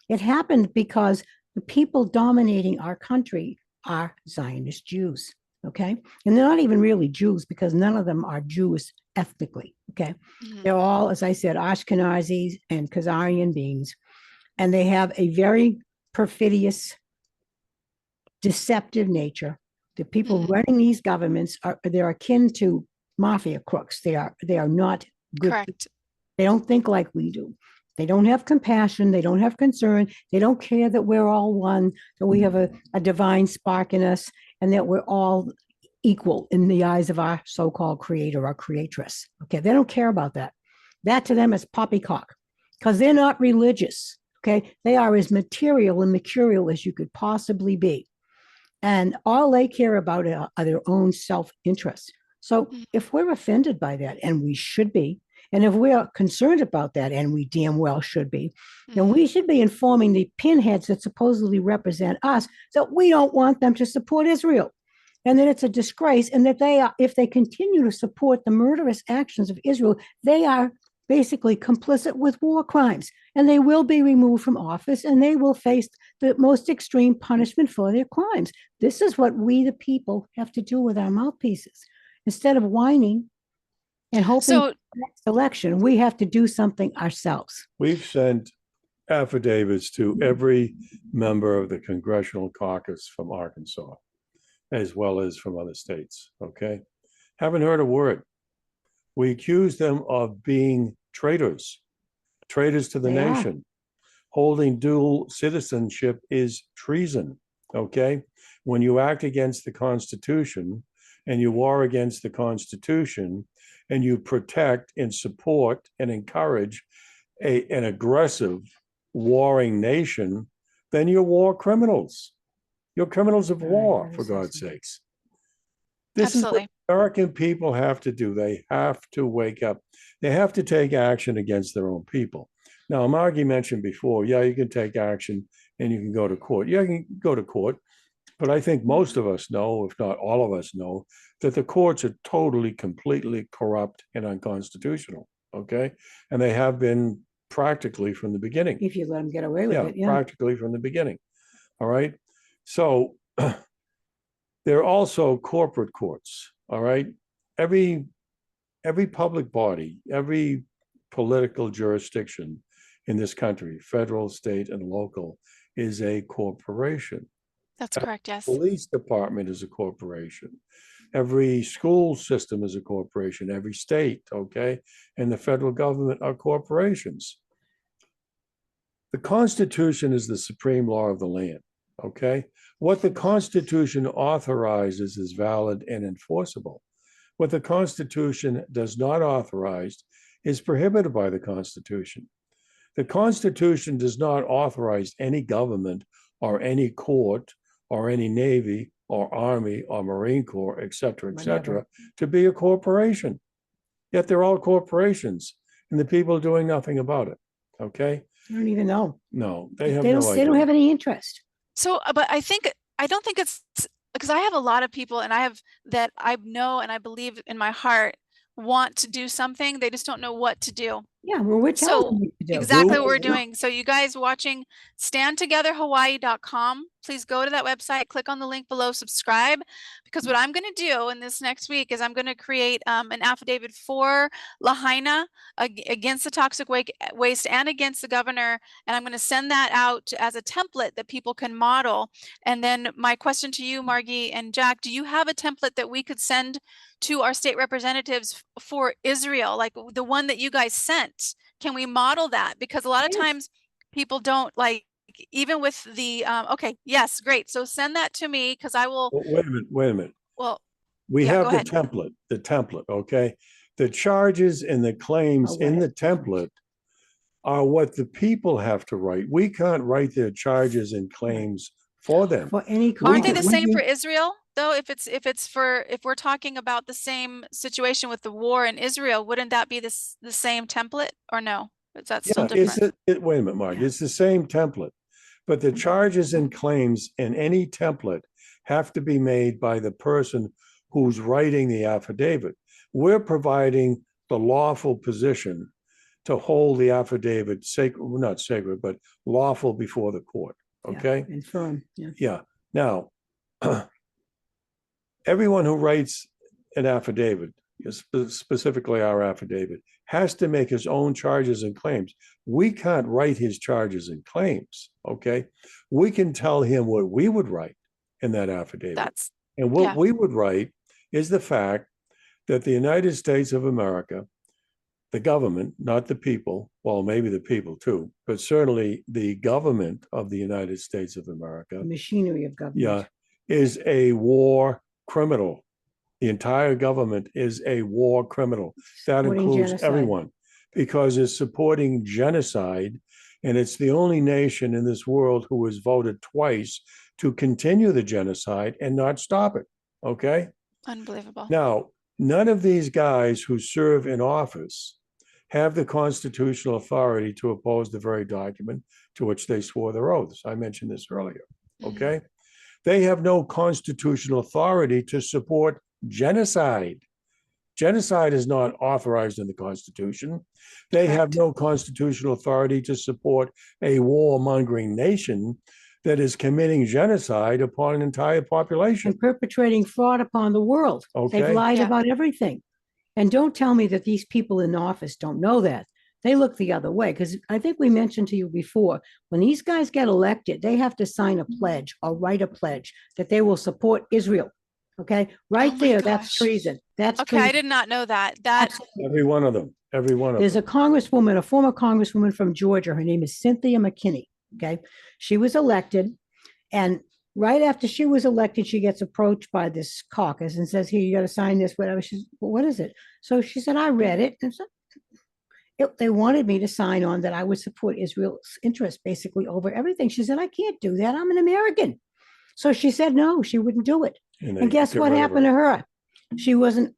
It happened because the people dominating our country are Zionist Jews, okay? And they're not even really Jews, because none of them are Jewish ethnically, okay? They're all, as I said, Ashkenazis and Khazarian beings, and they have a very perfidious, deceptive nature. The people running these governments they're akin to mafia crooks. They are not good. Correct. They don't think like we do. They don't have compassion. They don't have concern. They don't care that we're all one, that we have a divine spark in us, and that we're all equal in the eyes of our so-called creator or creatress. Okay, they don't care about that. That to them is poppycock, because they're not religious. Okay, they are as material and mercurial as you could possibly be. And all they care about are their own self-interest. So if we're offended by that, and we should be, and if we're concerned about that, and we damn well should be, then we should be informing the pinheads that supposedly represent us that we don't want them to support Israel, and that it's a disgrace, and that they are, if they continue to support the murderous actions of Israel, they are basically complicit with war crimes, and they will be removed from office, and they will face the most extreme punishment for their crimes. This is what we, the people, have to do with our mouthpieces. Instead of whining and hoping for the next election, we have to do something ourselves. We've sent affidavits to every member of the congressional caucus from Arkansas, as well as from other states, okay? Haven't heard a word. We accuse them of being traitors to the nation. Holding dual citizenship is treason, okay? When you act against the Constitution and you war against the Constitution, and you protect and support and encourage an aggressive warring nation, then you're war criminals. You're criminals of war, for God's sakes. This is what Absolutely. American people have to do. They have to wake up. They have to take action against their own people. Now, Margie mentioned before, yeah, you can take action and you can go to court. Yeah, you can go to court. But I think most of us know, if not all of us know, that the courts are totally, completely corrupt and unconstitutional. Okay. And they have been practically from the beginning. If you let them get away with Yeah, it, yeah. practically from the beginning. All right. So there are also corporate courts. All right. Every public body, every political jurisdiction in this country, federal, state, and local, is a corporation. That's correct. Yes. Police department is a corporation. Every school system is a corporation, every state, okay? And the federal government are corporations. The Constitution is the supreme law of the land, okay? What the Constitution authorizes is valid and enforceable. What the Constitution does not authorize is prohibited by the Constitution. The Constitution does not authorize any government or any court or any Navy or Army or Marine Corps, et cetera, to be a corporation. Yet they're all corporations, and the people doing nothing about it. Okay? I don't even know. No, they have They no don't, idea. they don't have any interest. So, but I don't think it's because I have a lot of people and that I know and I believe in my heart want to do something. They just don't know what to do. Yeah, well, we're telling So them what to do. exactly what we're doing. So you guys watching standtogetherhawaii.com, please go to that website, click on the link below, subscribe, because what I'm going to do in this next week is I'm going to create an affidavit for Lahaina against the toxic waste and against the governor. And I'm going to send that out as a template that people can model. And then my question to you, Margie and Jack, do you have a template that we could send to our state representatives for Israel, like the one that you guys sent? Can we model that? Because a lot of times people don't like, even with the, okay, yes, great. So send that to me because I will. Wait a minute. Well, we yeah, have the template, okay? The charges and the claims in the template are what the people have to write. We can't write their charges and claims for them. For any aren't they the same for Israel? Though, if we're talking about the same situation with the war in Israel, wouldn't that be the same template or no? Is that still different? Wait a minute, Mark. It's the same template, but the charges and claims in any template have to be made by the person who's writing the affidavit. We're providing the lawful position to hold the affidavit sacred, not sacred, but lawful before the court. Okay. And firm. Yeah. Now, everyone who writes an affidavit, specifically our affidavit, has to make his own charges and claims. We can't write his charges and claims, okay? We can tell him what we would write in that affidavit. And what we would write is the fact that the United States of America, the government, not the people, well, maybe the people too, but certainly the government of the United States of America, the machinery of government, is a war criminal. The entire government is a war criminal. That includes everyone, because it's supporting genocide, and it's the only nation in this world who has voted twice to continue the genocide and not stop it. Okay? Unbelievable. Now, none of these guys who serve in office have the constitutional authority to oppose the very document to which they swore their oaths. I mentioned this earlier. Okay? They have no constitutional authority to support genocide. Genocide is not authorized in the Constitution. They have no constitutional authority to support a warmongering nation that is committing genocide upon an entire population. And perpetrating fraud upon the world. Okay. They've lied about everything. And don't tell me that these people in office don't know that. They look the other way, because I think we mentioned to you before, when these guys get elected, they have to sign a pledge or write a pledge that they will support Israel. Okay, right there, that's treason. That's okay. I did not know that. Every one of them. Every one of them. There's a congresswoman, a former congresswoman from Georgia. Her name is Cynthia McKinney. Okay, she was elected, and Right after she was elected, she gets approached by this caucus and says, "Here, you got to sign this, whatever." She's, "Well, what is it?" So she said, "I read it." And so they wanted me to sign on that I would support Israel's interest basically over everything. She said, "I can't do that. I'm an American." So she said no, she wouldn't do it. And guess what happened to her? She wasn't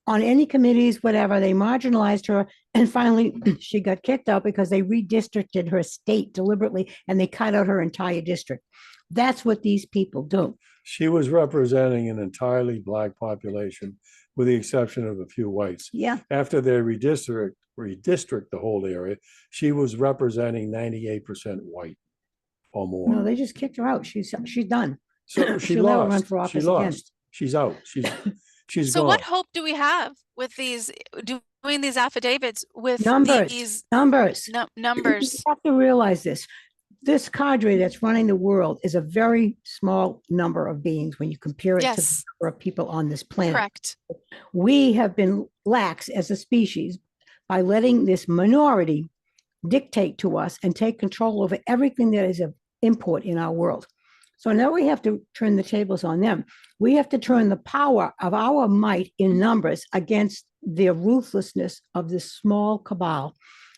on any committees, whatever. They marginalized her. And finally, she got kicked out because they redistricted her state deliberately and they cut out her entire district. That's what these people do. She was representing an entirely black population, with the exception of a few whites. Yeah. After they redistrict the whole area, she was representing 98% white or more. No, they just kicked her out. She's done. So she She'll never lost. run for office She again. lost. She's out. She's So gone. what hope do we have with these doing these affidavits with Numbers. these numbers. numbers? You have to realize this. This cadre that's running the world is a very small number of beings when you compare it to the Yes, number of people on this planet. correct. We have been lax as a species by letting this minority dictate to us and take control over everything that is of import in our world. So now we have to turn the tables on them. We have to turn the power of our might in numbers against the ruthlessness of this small cabal.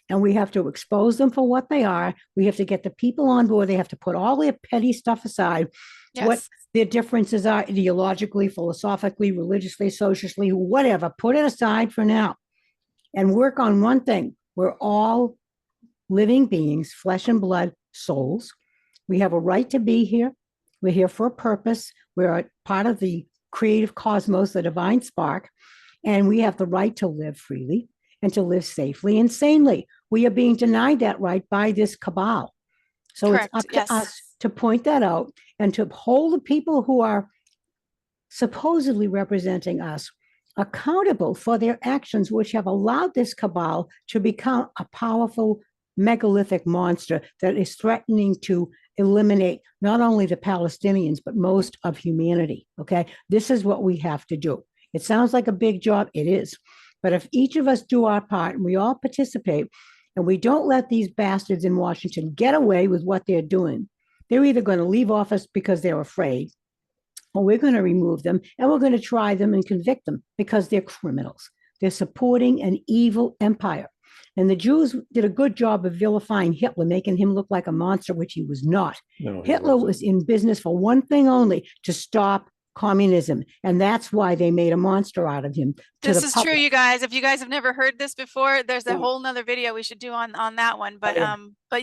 And we have to expose them for what they are. We have to get the people on board. They have to put all their petty stuff aside. Yes. What their differences are ideologically, philosophically, religiously, socially, whatever. Put it aside for now and work on one thing. We're all living beings, flesh and blood, souls. We have a right to be here. We're here for a purpose. We're a part of the creative cosmos, the divine spark, and we have the right to live freely and to live safely and sanely. We are being denied that right by this cabal. So Correct. it's up to Yes. us to point that out and to hold the people who are supposedly representing us accountable for their actions, which have allowed this cabal to become a powerful megalithic monster that is threatening to eliminate not only the Palestinians, but most of humanity. Okay. This is what we have to do. It sounds like a big job. It is. But if each of us do our part and we all participate and we don't let these bastards in Washington get away with what they're doing, they're either going to leave office because they're afraid, or we're going to remove them and we're going to try them and convict them because they're criminals. They're supporting an evil empire. And the Jews did a good job of vilifying Hitler, making him look like a monster, which he was not. No, Hitler was in business for one thing only, to stop communism. And that's why they made a monster out of him. This is true, you guys. If you guys have never heard this before, there's a whole nother video we should do on that one. But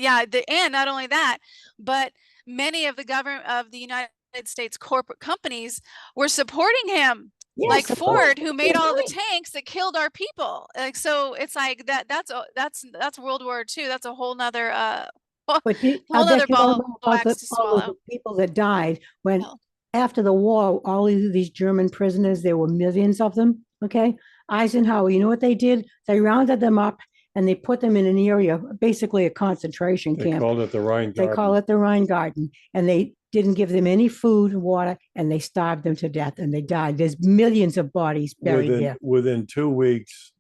yeah, and not only that, but many of the government of the United States corporate companies were supporting him. Yes, like Ford, who made all the tanks that killed our people. Like, so it's like that's World War II. That's a whole nother whole nother ball of wax to swallow. People that died when after the war, all of these German prisoners, there were millions of them. Okay, Eisenhower, you know what they did? They rounded them up and they put them in an area, basically a concentration camp. They called it the Rhine Garden. They call it the Rhine Garden, and they didn't give them any food and water, and they starved them to death, and they died. There's millions of bodies buried there. Within 2 weeks,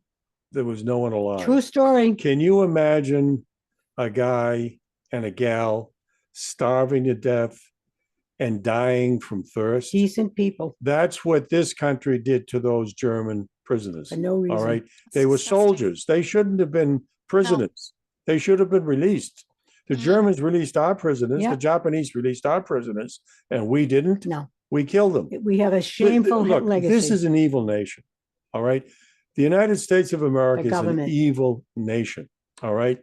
there was no one alive. True story. Can you imagine a guy and a gal starving to death and dying from thirst? Decent people. That's what this country did to those German prisoners. For no reason. All right. They were soldiers. They shouldn't have been prisoners. No. They should have been released. The Germans released our prisoners. The Japanese released our prisoners, and we didn't. No. We killed them. We have a shameful legacy. This is an evil nation. All right. The United States of America is an evil nation. All right.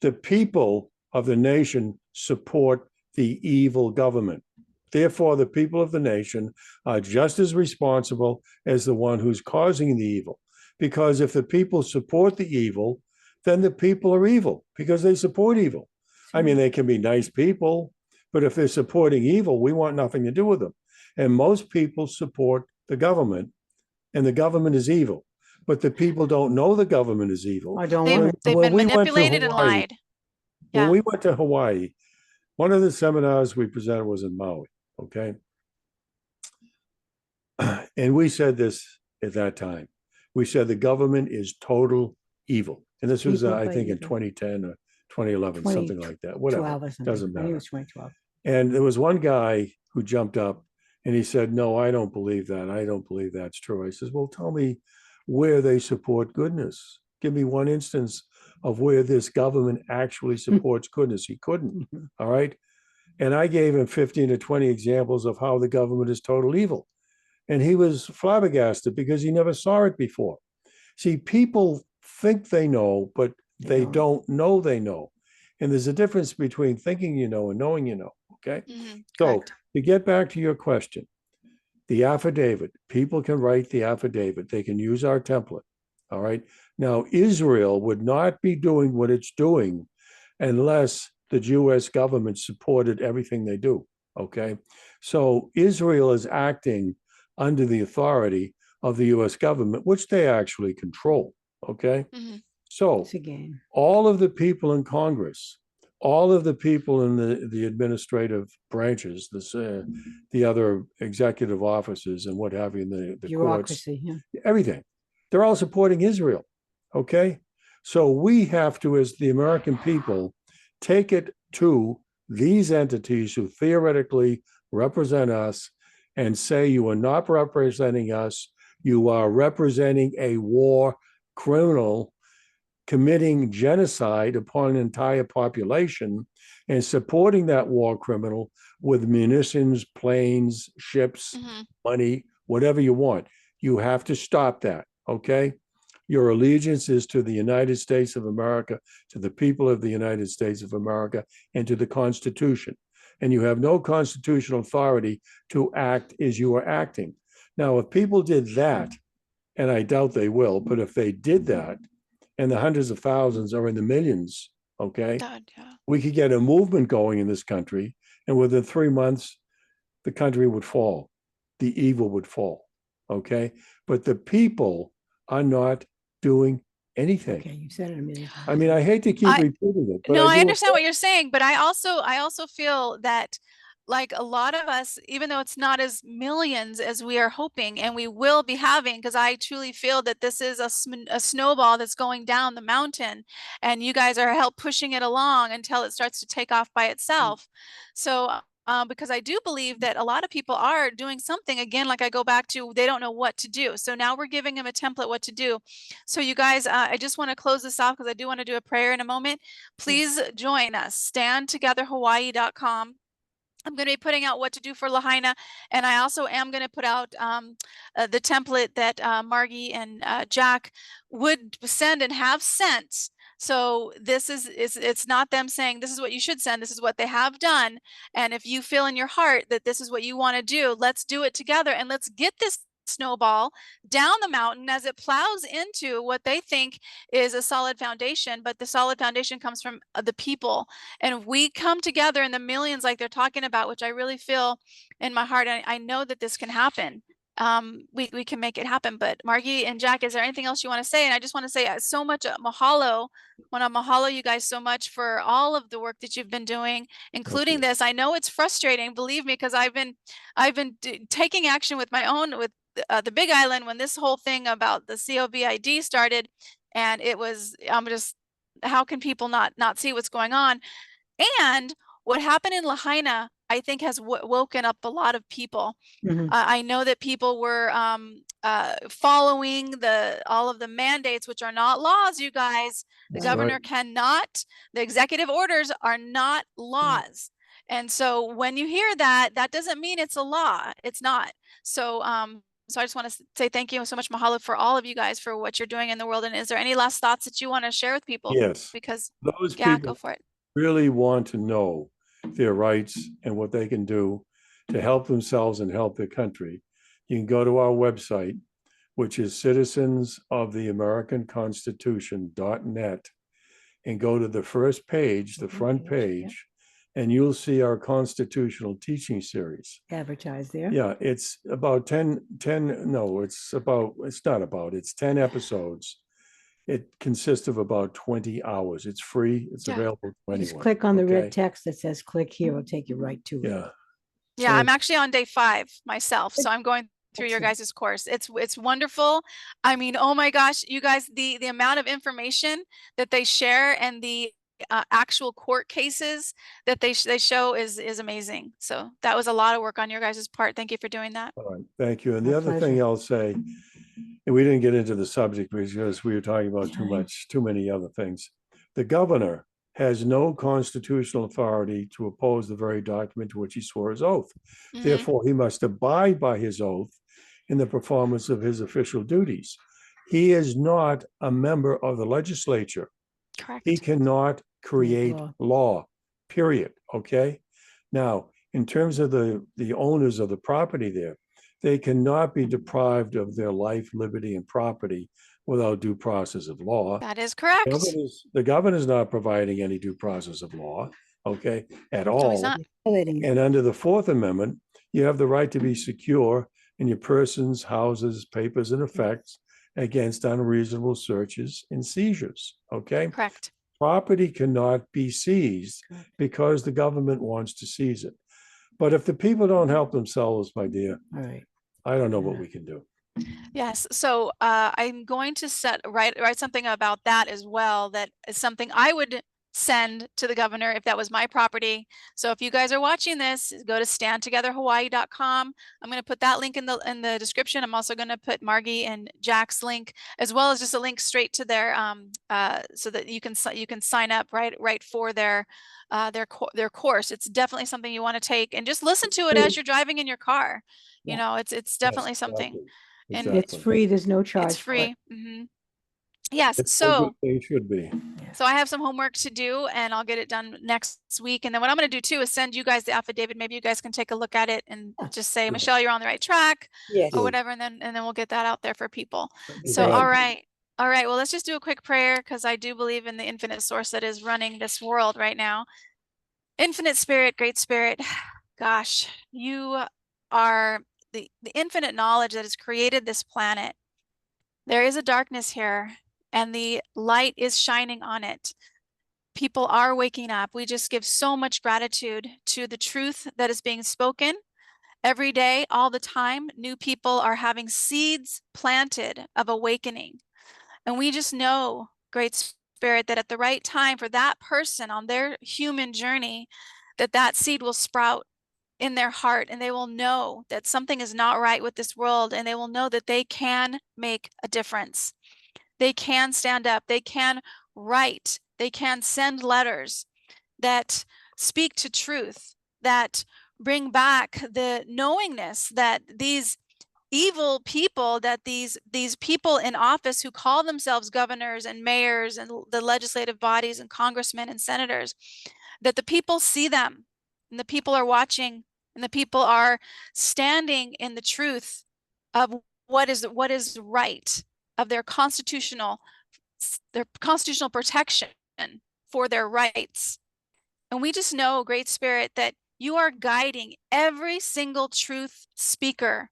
The people of the nation support the evil government. Therefore, the people of the nation are just as responsible as the one who's causing the evil. Because if the people support the evil, then the people are evil because they support evil. I mean, they can be nice people, but if they're supporting evil, we want nothing to do with them. And most people support the government, and the government is evil. But the people don't know the government is evil. They've been manipulated and lied. When we went to Hawaii, one of the seminars we presented was in Maui, okay? And we said this at that time. We said the government is total evil. And this was, I think, in 2010 or 2011, something like that. Whatever, doesn't matter. I think it was 2012. And there was one guy who jumped up and he said, no, I don't believe that. I don't believe that's true. I says, well, tell me where they support goodness. Give me one instance of where this government actually supports goodness. He couldn't. All right. And I gave him 15 to 20 examples of how the government is total evil. And he was flabbergasted because he never saw it before. See, people think they know, but they don't know they know. And there's a difference between thinking you know and knowing you know. Okay. So to get back to your question, the affidavit, people can write the affidavit. They can use our template. All right. Now, Israel would not be doing what it's doing unless the US government supported everything they do. Okay. So Israel is acting under the authority of the US government, which they actually control. Okay. So all of the people in Congress, all of the people in the administrative branches, the other executive offices and what have you, the courts, everything, they're all supporting Israel. Okay. So we have to, as the American people, take it to these entities who theoretically represent us and say, you are not representing us. You are representing a war criminal committing genocide upon an entire population and supporting that war criminal with munitions, planes, ships, money, whatever you want. You have to stop that. Okay. Your allegiance is to the United States of America, to the people of the United States of America, and to the Constitution. And you have no constitutional authority to act as you are acting. Now, if people did that, and I doubt they will, but if they did that, and the hundreds of thousands or in the millions, okay, we could get a movement going in this country, and within 3 months, the country would fall. The evil would fall, okay? But the people are not doing anything. Okay, you said it a million times. I mean, I hate to keep repeating it. But no, I understand what you're saying, but I also feel that, like, a lot of us, even though it's not as millions as we are hoping and we will be having, because I truly feel that this is a snowball that's going down the mountain and you guys are help pushing it along until it starts to take off by itself. So because I do believe that a lot of people are doing something, again, like I go back to, they don't know what to do. So now we're giving them a template what to do. So you guys, I just want to close this off because I do want to do a prayer in a moment. Please join us, standtogetherhawaii.com. I'm going to be putting out what to do for Lahaina, and I also am going to put out the template that Margie and Jack would send and have sent. So this is it's not them saying this is what you should send, this is what they have done. And if you feel in your heart that this is what you want to do, let's do it together and let's get this snowball down the mountain as it plows into what they think is a solid foundation, but the solid foundation comes from the people. And if we come together in the millions like they're talking about, which I really feel in my heart, I know that this can happen. We can make it happen. But Margie and Jack, is there anything else you want to say? And I just want to say so much mahalo. I want to mahalo you guys so much for all of the work that you've been doing, including this. I know it's frustrating, believe me, because I've been taking action with my own, with the Big Island when this whole thing about the COVID started, and it was, I'm just, how can people not see what's going on? And what happened in Lahaina, I think, has woken up a lot of people. I know that people were following all of the mandates, which are not laws, you guys. The governor cannot, the executive orders are not laws. And so when you hear that, that doesn't mean it's a law. It's not. So so I just want to say thank you so much, mahalo, for all of you guys for what you're doing in the world. And is there any last thoughts that you want to share with people? Yes. Because those yeah, people go for it. really want to know their rights and what they can do to help themselves and help their country. You can go to our website, which is citizensoftheamericanconstitution.net, and go to the first page, the front page, and you'll see our constitutional teaching series. Advertised there. Yeah, it's about 10, no, it's it's 10 episodes. It consists of about 20 hours. It's free. It's available to anyone. Just click on the red text that says click here. It'll take you right to it. Yeah. Yeah, I'm actually on day 5 myself. So I'm going through your guys' course. It's wonderful. I mean, oh my gosh, you guys, the amount of information that they share and the actual court cases that they show is amazing. So that was a lot of work on your guys' part. Thank you for doing that. All right, thank you. And My the other thing pleasure. I'll say, and we didn't get into the subject because we were talking about too many other things. The governor has no constitutional authority to oppose the very document to which he swore his oath. Mhm. Therefore, he must abide by his oath in the performance of his official duties. He is not a member of the legislature. Correct. He cannot create law, period. Okay. Now, in terms of the owners of the property there, they cannot be deprived of their life, liberty, and property without due process of law. That is correct. The governor's not providing any due process of law, okay, at No, he's all. not. And under the Fourth Amendment, you have the right to be secure in your persons, houses, papers, and effects against unreasonable searches and seizures, okay? Correct. Property cannot be seized because the government wants to seize it. But if the people don't help themselves, my dear, All right. I don't know what we can do. Yes. So I'm going to write something about that as well. That is something I would send to the governor if that was my property. So if you guys are watching this, go to standtogetherhawaii.com. I'm going to put that link in the description. I'm also going to put Margie and Jack's link, as well as just a link straight to their so that you can sign up right for their course. It's definitely something you want to take, and just listen to it as you're driving in your car. You know, it's definitely something. And Exactly. It's free. There's no charge. it's free. Yes. It's So it should be. so I have some homework to do, and I'll get it done next week. And then what I'm going to do too is send you guys the affidavit. Maybe you guys can take a look at it and just say, Michelle, you're on the right track, Yes. or whatever. And then we'll get that out there for people. So, Exactly. all right. All right. Well, let's just do a quick prayer, because I do believe in the infinite source that is running this world right now. Infinite Spirit, Great Spirit, gosh, you are the infinite knowledge that has created this planet. There is a darkness here, and the light is shining on it. People are waking up. We just give so much gratitude to the truth that is being spoken every day, all the time. New people are having seeds planted of awakening. And we just know, Great Spirit, that at the right time for that person on their human journey, that seed will sprout in their heart, and they will know that something is not right with this world, and they will know that they can make a difference. They can stand up, they can write, they can send letters that speak to truth, that bring back the knowingness that these evil people, that these people in office who call themselves governors and mayors and the legislative bodies and congressmen and senators, that the people see them, and the people are watching, and the people are standing in the truth of what is right, of their constitutional protection for their rights. And we just know, Great Spirit, that you are guiding every single truth speaker,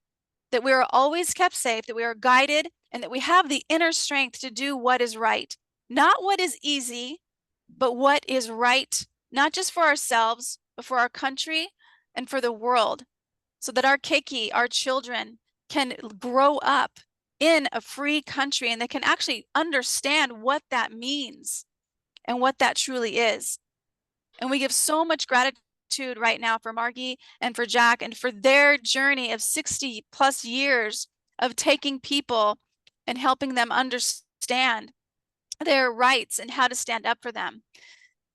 that we are always kept safe, that we are guided, and that we have the inner strength to do what is right. Not what is easy, but what is right, not just for ourselves, but for our country and for the world, so that our keiki, our children, can grow up in a free country, and they can actually understand what that means and what that truly is. And we give so much gratitude right now for Margie and for Jack and for their journey of 60 plus years of taking people and helping them understand their rights and how to stand up for them.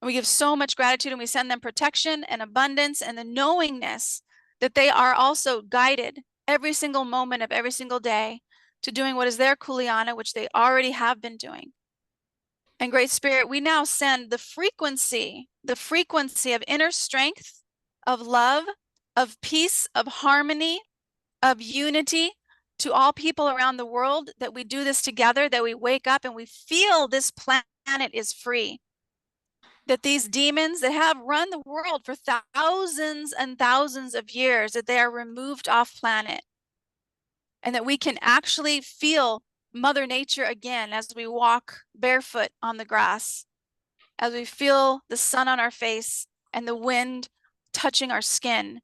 And we give so much gratitude, and we send them protection and abundance and the knowingness that they are also guided every single moment of every single day to doing what is their kuleana, which they already have been doing. And Great Spirit, we now send the frequency of inner strength, of love, of peace, of harmony, of unity to all people around the world, that we do this together, that we wake up and we feel this planet is free. That these demons that have run the world for thousands and thousands of years, that they are removed off planet. And that we can actually feel Mother Nature again as we walk barefoot on the grass, as we feel the sun on our face and the wind touching our skin,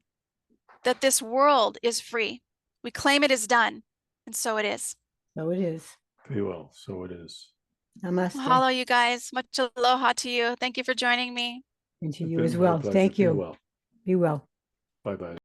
that this world is free. We claim it is done, and so it is. So it is. Very well, so it is. Namaste. Mahalo, you guys. Much aloha to you. Thank you for joining me. And to It's you been as my well. pleasure. Thank Be you. well. Be well. Bye-bye.